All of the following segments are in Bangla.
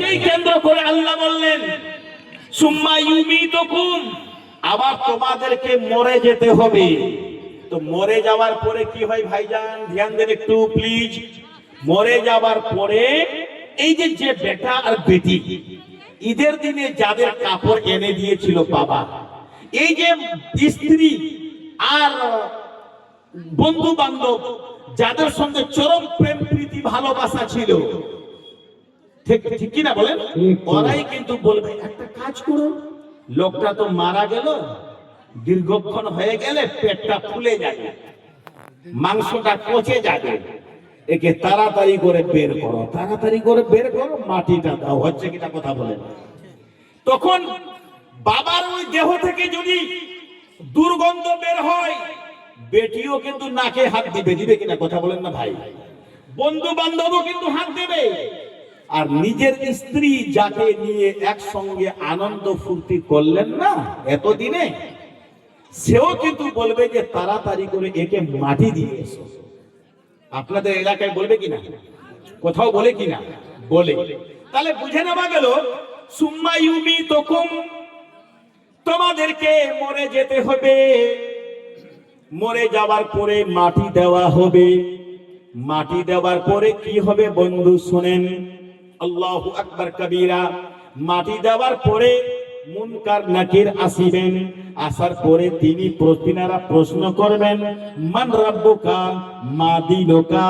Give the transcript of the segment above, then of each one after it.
এটাকেই কেন্দ্র করে আল্লাহ বললেন সুম্মা ইউমিতুকুম, আবার তোমাদেরকে মরে যেতে হবে। তো মরে যাওয়ার পরে কি হয় ভাইজান, ধ্যান দেন একটু প্লিজ। মরে যাওয়ার পরে এই যে বেটা আর বেটি, ঈদের দিনে যাদের কাপড় এনে দিয়েছিল বাবা, এই যে স্ত্রী আর বন্ধু বান্ধব যাদের সঙ্গে চরম প্রেম প্রীতি ভালোবাসা ছিল, ঠিক ঠিক কিনা বলেন, ওরাই কিন্তু বলবে একটা কাজ করো, লোকটা তো মারা গেল, দীর্ঘক্ষণ হয়ে গেলে পেটটা ফুলে যাবে, মাংসটা পচে যাবে, একে তাড়াতাড়ি করে বের করো, তাড়াতাড়ি করে বের করো, মাটিটা দাও। হচ্ছে কিনা কথা বলেন? তখন বাবার ওই দেহ থেকে যদি দুর্গন্ধ বের হয়, বেটিও কিন্তু নাকে হাত দিবে, দিবে কিনা কথা বলেন না ভাই? বন্ধু বান্ধবও কিন্তু হাত দেবে। আর নিজের স্ত্রী যাকে নিয়ে একসঙ্গে আনন্দ ফুর্তি করলেন না এতদিনে, সেও কিন্তু বলবে যে তাড়াতাড়ি করে একে মাটি দিয়ে এসো। আপনাদের এলাকায় বলবে কিনা? কোথাও বলে কিনা? বলে। তাহলে বুঝে নেওয়া গেল সুম্মা ইউমিতুকুম, তোমাদেরকে মরে যেতে হবে, মরে যাওয়ার পরে মাটি দেওয়া হবে। মাটি দেওয়ার পরে কি হবে বন্ধু শুনেন, আল্লাহু আকবার কবীরা। মাটি দেওয়ার পরে মুনকার নাকির আসিবেন, আসার পরে তিনারা প্রশ্ন করবেন মান রাব্বুকা মা দিনুকা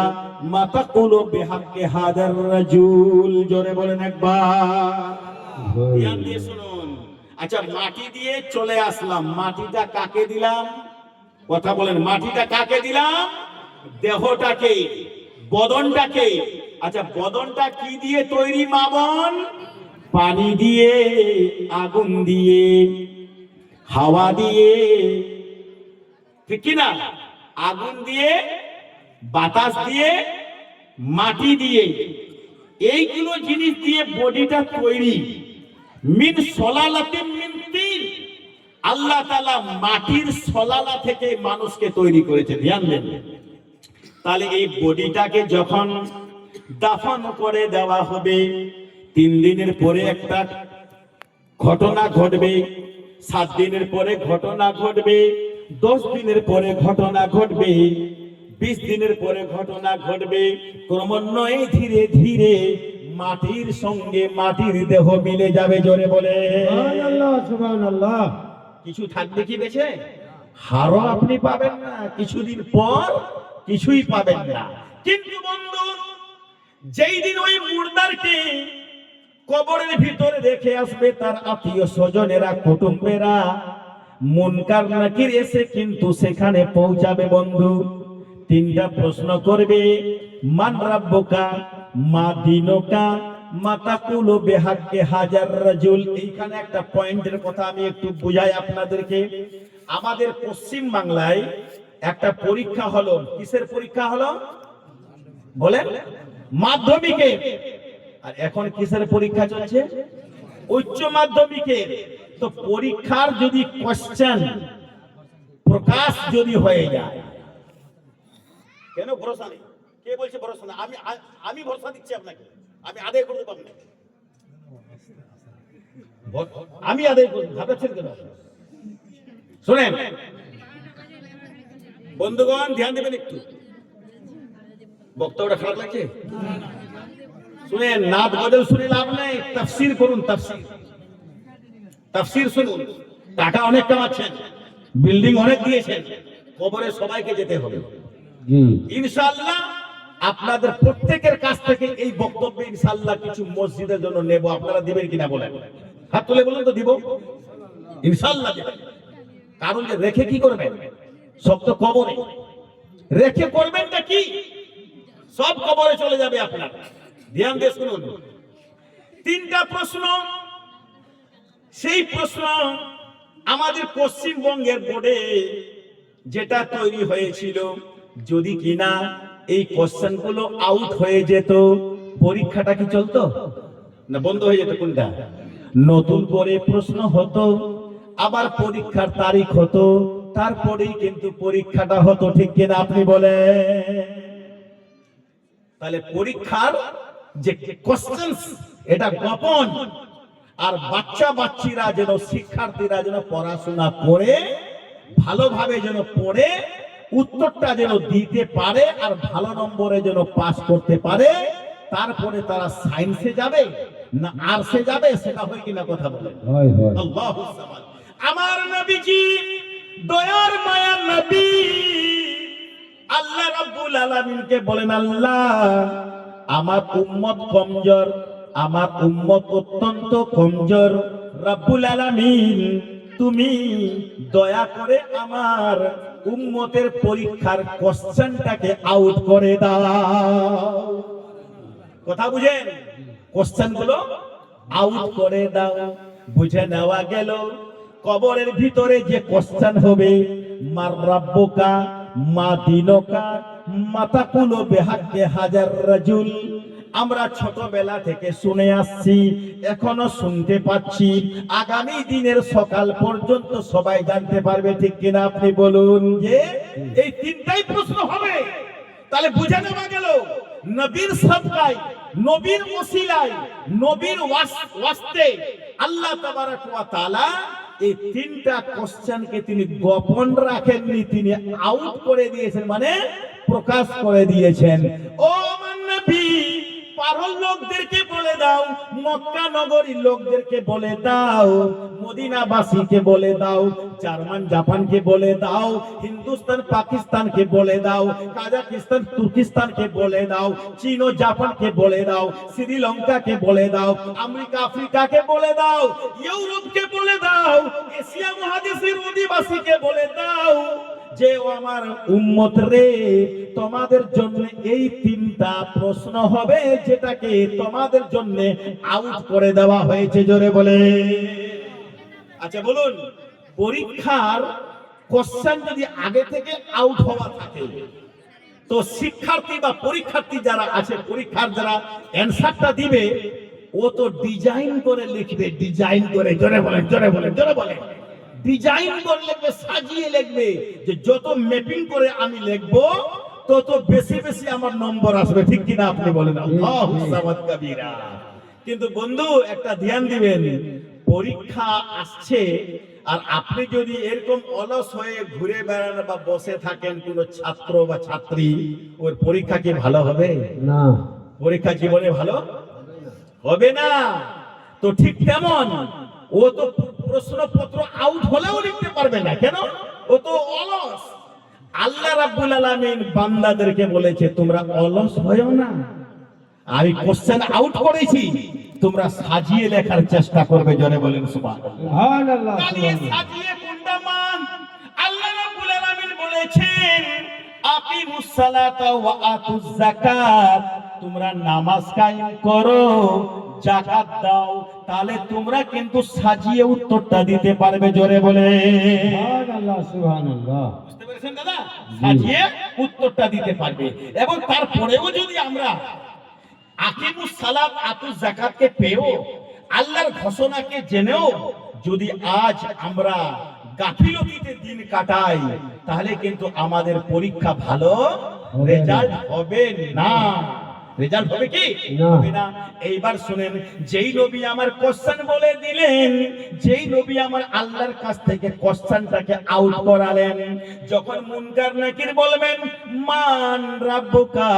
মা তাকুলু বিহাক্কি হাদার রাজুল। জোরে বলেন একবার, ধ্যান দিয়ে শুনুন। আচ্ছা, মাটি দিয়ে চলে আসলাম, মাটিটা কাকে দিলাম? কথা বলেন, মাটিটা কাকে দিলাম? দেহটাকে, বদনটাকে। আচ্ছা, বদনটা কি দিয়ে তৈরি মা বোন? পানি দিয়ে, আগুন দিয়ে, হাওয়া দিয়ে, ঠিক কিনা? আগুন দিয়ে, বাতাস দিয়ে, মাটি দিয়ে, এইগুলো জিনিস দিয়ে বডিটা তৈরি। মিন সলালাতিন মিন তিন, আল্লাহ তাআলা মাটির সলালা থেকে মানুষকে তৈরি করেছে। ধ্যান দেন। তাহলে এই বডিটাকে যখন দাফন করে দেওয়া হবে, 3 দিনের পরে একটা ঘটনা ঘটবে, 7 দিনের পরে ঘটনা ঘটবে, 10 দিনের পরে ঘটনা ঘটবে, 20 দিনের পরে ঘটনা ঘটবে। ক্রমান্বয়ে ধীরে ধীরে মাটির সঙ্গে মাটির দেহ মিলে যাবে। জোরে বলে সুবহানাল্লাহ, সুবহানাল্লাহ। কিছু থাকবে কি বেঁচে? হাড়ও আপনি পাবেন না, কিছুদিন পর কিছুই পাবেন না। কিন্তু বন্ধু, যেই দিন ওই মুর্দারকে কবরের ভিতরে রেখে আসবে তার আত্মীয় স্বজনেরা, কুটুম্বেরা, মুনকার নাকির এসে কিন্তু সেখানে পৌঁছাবে বন্ধু। 3টা প্রশ্ন করবে, মান রাব্বুকা মা দিনুকা মা তাকুলু বিহাক্কি হাজার রাজুল। এইখানে একটা পয়েন্টের কথা আমি একটু বুঝাই আপনাদেরকে। আমাদের পশ্চিম বাংলায় একটা পরীক্ষা হলো, কিসের পরীক্ষা হলো বলেন? মাধ্যমিকে। আর এখন কিসের পরীক্ষা চলছে? উচ্চ মাধ্যমিকে। তো পরীক্ষার যদি কোশ্চেন প্রকাশ যদি হয়ে যায়, কেন ভরসা নেই? কে বলছে ভরসা নেই? আমি ভরসা দিচ্ছি আপনাকে, আমি আদায় করতে পারবো না, আমি আদায় করব। ভাবছেন কেন? শুনেন বন্ধুগণ, ধ্যান দেবেন একটু। বক্তব্যটা খারাপ লাগছে? শুনেন, নাদ গজল শুনে লাভ নেই, তাফসীর করুন, তাফসীর, তাফসীর শুনুন। টাকা অনেক কামাচ্ছেন, বিল্ডিং অনেক দিয়েছেন, কবরে সবাইকে যেতে হবে। ইনশাআল্লাহ আপনাদের প্রত্যেকের কাছ থেকে এই বক্তব্য ইনশাআল্লাহ কিছু মসজিদের জন্য নেব। আপনারা দিবেন কিনা বলেন? হাত তুলে বলুন তো। দিব ইনশাআল্লাহ দেবেন। কারণ যে রেখে কি করবেন? সব তো কবরে রেখে করবেনটা কি? সব কবরে চলে যাবে আপনার। ধ্যান দিয়ে শুনুন। 3টা প্রশ্ন। সেই প্রশ্ন আমাদের পশ্চিমবঙ্গের বোর্ডে যেটা তৈরি হয়েছিল, যদি কিনা এই কোশ্চেন গুলো আউট হয়ে যেত, পরীক্ষাটা কি চলতো না বন্ধ হয়ে যেত? কোনটা? নতুন করে প্রশ্ন হতো, আবার পরীক্ষার তারিখ হতো, তারপরেই কিন্তু পরীক্ষাটা হতো। ঠিক কিনা আপনি বলেন? তাহলে পরীক্ষার যে কোশ্চেন এটা গোপন। আর বাচ্চা বাচ্চিরা যেন, শিক্ষার্থীরা যেন পড়াশোনা করে ভালোভাবে যেন পড়ে উত্তরটা যেন দিতে পারে আর ভালো নম্বরে যেন পাস করতে পারে, তারপরে তারা সায়েন্সে যাবে না আর্টসে যাবে, সেটা হয় কিনা কথা বলেন। আল্লাহু সামাদ। আমার নবীজি দয়ার মায়ার নবী আল্লাহ রাব্বুল আলামিনকে বলেন, আল্লাহ আমার উম্মত কমজোর, আমার উম্মত অত্যন্ত কমজোর, রাব্বুল আলামিন তুমি দয়া করে আমার উম্মতের পরীক্ষার কোশ্চেনটাকে আউট করে দাও। কথা বুঝেন? কোশ্চেন গুলো আউট করে দাও। বুঝে নেওয়া গেল কবরের ভিতরে যে কোশ্চেন হবে, মার রাব্বুকা মা দিনুকা মাতাকুলু বিহাক্কি হাজার রাজুল, আমরা ছোটবেলা থেকে শুনে আসছি, এখনো শুনতে পাচ্ছি, আগামী দিনের সকাল পর্যন্ত সবাই জানতে পারবে, ঠিক কিনা আপনি বলুন? যে এই তিনটাই প্রশ্ন হবে। তাহলে বুঝে নেওয়া গেল নবীর সাদকায়, নবীর ওসিলায়, নবীর ওয়াস্তে আল্লাহ তাবারক ওয়া তাআলা এই তিনটা কোশ্চেনকে তিনি গোপন রাখেননি, তিনি আউট করে দিয়েছেন, মানে প্রকাশ করে দিয়েছেন। ও আমার নবী, পারল লোকদেরকে বলে দাও, মক্কা নগরীর লোকদেরকে বলে দাও, মদিনাবাসীকে বলে দাও, জার্মান জাপানকে বলে দাও, হিন্দুস্তান পাকিস্তানকে বলে দাও, কাজাকিস্তান তুর্কিস্তানকে বলে দাও, চীন ও জাপানকে বলে দাও, শ্রীলঙ্কাকে বলে দাও, আমেরিকা আফ্রিকাকে বলে দাও, ইউরোপকে বলে দাও, এশিয়া মহাদেশের অধিবাসীকে বলে দাও যে ও আমার উম্মত রে, তোমাদের জন্য এই তিনটা প্রশ্ন হবে, যেটাকে তোমাদের জন্য আউট করে দেওয়া হয়েছে। জোরে বলে। আচ্ছা বলুন, পরীক্ষার কোশ্চেন যদি আগে থেকে আউট হওয়া থাকে, তো শিক্ষার্থী বা পরীক্ষার্থী যারা আছে, পরীক্ষার যারা অ্যানসারটা দিবে, ও তো ডিজাইন করে লিখবে, ডিজাইন করে। জোরে বলেন, জোরে বলেন, জোরে বলেন। ডিজাইন করে লিখবে, সাজিয়ে লিখবে, যে যত ম্যাপিং করে আমি লিখবো তত বেশি বেশি আমার নম্বর আসবে, ঠিক কিনা আপনি বলেন? আল্লাহু সামাদ কাবীরা। কিন্তু বন্ধু একটা ধ্যান দিবেন, পরীক্ষা আসছে আর আপনি যদি এরকম অলস হয়ে ঘুরে বেড়ান বা বসে থাকেন, কোন ছাত্র বা ছাত্রী, ওর পরীক্ষা কি ভালো হবে? না, পরীক্ষা জীবনে ভালো হবে না। তো ঠিক তেমন ও তো প্রশ্নপত্র আউট হলেও লিখতে পারবে না। কেন? ও তো অলস। আল্লাহ রাব্বুল আলামিন বান্দাদেরকে বলেছে, তোমরা অলস হয়ো না, আমি কোশ্চেন আউট করেছি, তোমরা সাজিয়ে লেখার চেষ্টা করবে। জোরে বলেন সুবহানাল্লাহ। সাজিয়ে কোনটা মান? আল্লাহ রাব্বুল আলামিন বলেছেন, আকিমুস সালাতা ওয়া আতুজ যাকাত, তোমরা নামাজ কায়েম করো, যাকাত দাও, তাহলে তোমরা কিন্তু সাজিয়ে উত্তরটা দিতে পারবে। জোরে বলে সুবহানাল্লাহ, সুবহানাল্লাহ। বুঝতে পেরেছেন দাদা? সাজিয়ে উত্তরটা দিতে পারবে। এবং তারপরেও যদি আমরা আকিমুস সালাত আতুজ যাকাতকে পেও, আল্লাহর ঘোষণাকে জেনেও যদি আজ আমরা গাফিলতিতে দিন কাটাই, তাহলে কিন্তু আমাদের পরীক্ষা ভালো রেজাল্ট হবে না। রেজাল্ট হবে কি? হবে না। এইবার শুনেন, যেই নবী আমার কোশ্চেন বলে দিলেন, যেই নবী আমার আল্লাহর কাছ থেকে কোশ্চেনটাকে আউট করালেন, যখন মুনকার নাকির বলবেন মান রাব্বুকা,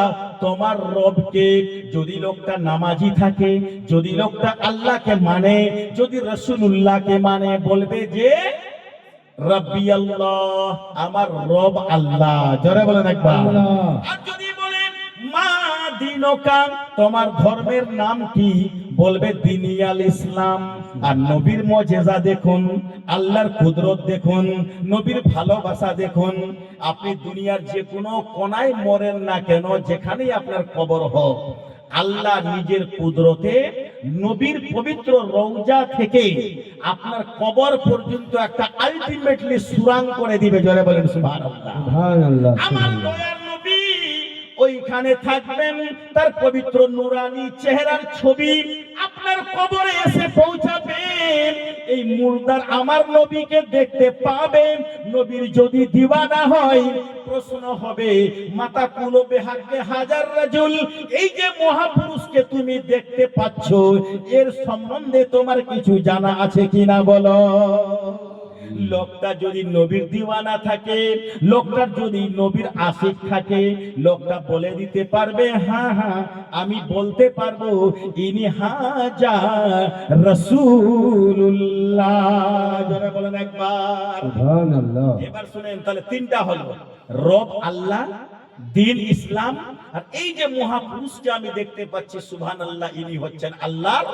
তোমার রবকে, যদি লোকটা নামাজি থাকে, যদি লোকটা আল্লাহকে মানে, যদি রাসূলুল্লাহকে মানে, বলবে যে রাব্বি আল্লাহ, আমার রব আল্লাহ। জোরে বলেন একবার। আর যদি বলেন মা দিনুকা, তোমার ধর্মের নাম কি, বলবে দিনী আল ইসলাম। আর নবীর মুজিজা দেখুন, আল্লাহর কুদরত দেখুন, নবীর ভালোবাসা দেখুন। আপনি দুনিয়ার যে কোনো কোনায় মরেন না কেন, যেখানেই আপনার কবর হোক, আল্লাহ নিজের কুদরতে নবীর পবিত্র রওজা থেকে আপনার কবর পর্যন্ত একটা আলটিমেটলি সুরাং করে দিবে। জোরে বলেন সুবহানাল্লাহ, সুবহানাল্লাহ। আমার দয়ার নবী ওইখানে থাকবেন, তার পবিত্র নূরানি চেহারার ছবি আপনার কবরে এসে পৌঁছাবে। এই মুর্দার আমার নবীকে দেখতে পাবে, নবীর যদি দিওয়ানা হয় প্রশ্ন হবে মাতা কুলো বেহাক্কে হাজার রাজুল, এই যে মহাপুরুষকে তুমি দেখতে পাচ্ছ এর সম্বন্ধে তোমার কিছু জানা আছে কিনা বলো। লোকটা যদি নবীর দিওয়ানা থাকে, লোকটার যদি নবীর আশিক থাকে, লোকটা বলে দিতে পারবে হ্যাঁ হ্যাঁ আমি বলতে পারবো ইনি হাজা রাসূলুল্লাহ। যারা বলেন একবার সুবহানাল্লাহ। এবার শুনেন তাহলে তিনটা হলো, রব আল্লাহ, দিন ইসলাম, আর এই যে মহাপুরুষকে আমি দেখতে পাচ্ছি সুবহানাল্লাহ ইনি হচ্ছেন আল্লাহর